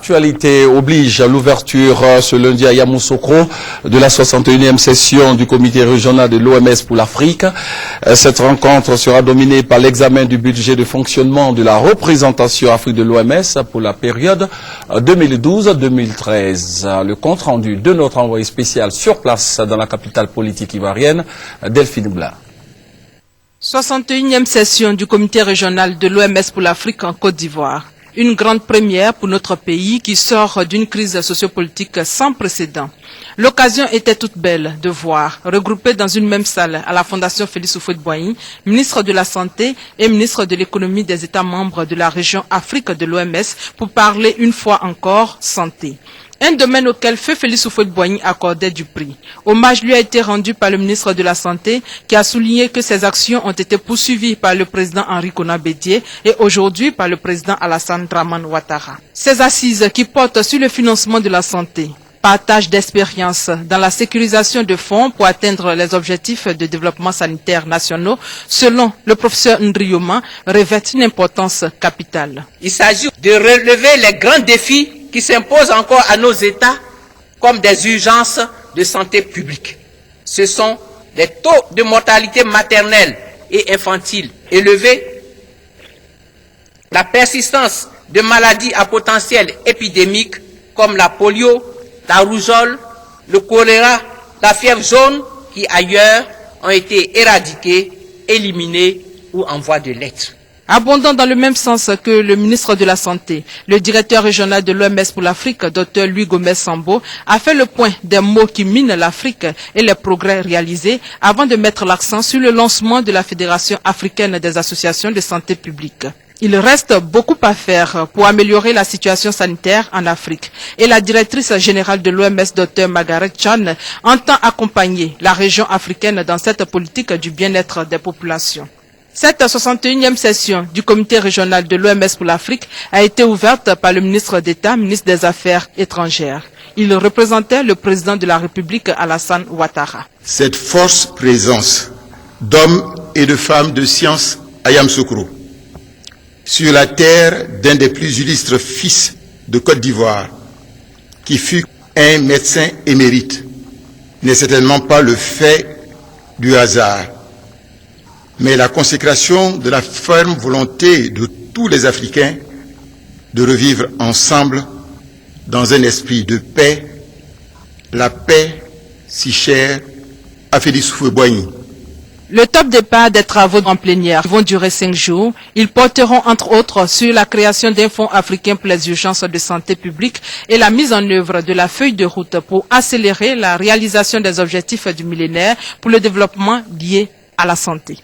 Actualité oblige à l'ouverture ce lundi à Yamoussoukro de la 61e session du comité régional de l'OMS pour l'Afrique. Cette rencontre sera dominée par l'examen du budget de fonctionnement de la représentation Afrique de l'OMS pour la période 2012-2013. Le compte rendu de notre envoyé spécial sur place dans la capitale politique ivoirienne, Delphine Bla. 61e session du comité régional de l'OMS pour l'Afrique en Côte d'Ivoire. Une grande première pour notre pays qui sort d'une crise sociopolitique sans précédent. L'occasion était toute belle de voir, regroupés dans une même salle à la Fondation Félix Houphouët-Boigny, ministre de la Santé et ministre de l'économie des États membres de la région Afrique de l'OMS pour parler une fois encore santé. Un domaine auquel Feu Félix Houphouët-Boigny accordait du prix. Hommage lui a été rendu par le ministre de la Santé qui a souligné que ces actions ont été poursuivies par le président Henri Konan Bédié et aujourd'hui par le président Alassane Dramane Ouattara. Ces assises qui portent sur le financement de la santé, partage d'expériences dans la sécurisation de fonds pour atteindre les objectifs de développement sanitaire nationaux, selon le professeur Ndrioma, revêtent une importance capitale. Il s'agit de relever les grands défis qui s'imposent encore à nos États comme des urgences de santé publique. Ce sont des taux de mortalité maternelle et infantile élevés, la persistance de maladies à potentiel épidémique comme la polio, la rougeole, le choléra, la fièvre jaune qui ailleurs ont été éradiquées, éliminées ou en voie de l'être. Abondant dans le même sens que le ministre de la Santé, le directeur régional de l'OMS pour l'Afrique, Dr Louis Gomez-Sambo, a fait le point des maux qui minent l'Afrique et les progrès réalisés avant de mettre l'accent sur le lancement de la Fédération africaine des associations de santé publique. Il reste beaucoup à faire pour améliorer la situation sanitaire en Afrique et la directrice générale de l'OMS, Dr Margaret Chan, entend accompagner la région africaine dans cette politique du bien-être des populations. Cette 61e session du comité régional de l'OMS pour l'Afrique a été ouverte par le ministre d'État, ministre des Affaires étrangères. Il représentait le président de la République, Alassane Ouattara. Cette forte présence d'hommes et de femmes de science à Yamoussoukro, sur la terre d'un des plus illustres fils de Côte d'Ivoire, qui fut un médecin émérite, n'est certainement pas le fait du hasard, mais la consécration de la ferme volonté de tous les Africains de revivre ensemble dans un esprit de paix, la paix si chère à Félix Houphouët-Boigny. Le top départ des travaux en plénière vont durer 5 jours. Ils porteront entre autres sur la création d'un fonds africain pour les urgences de santé publique et la mise en œuvre de la feuille de route pour accélérer la réalisation des objectifs du millénaire pour le développement lié à la santé.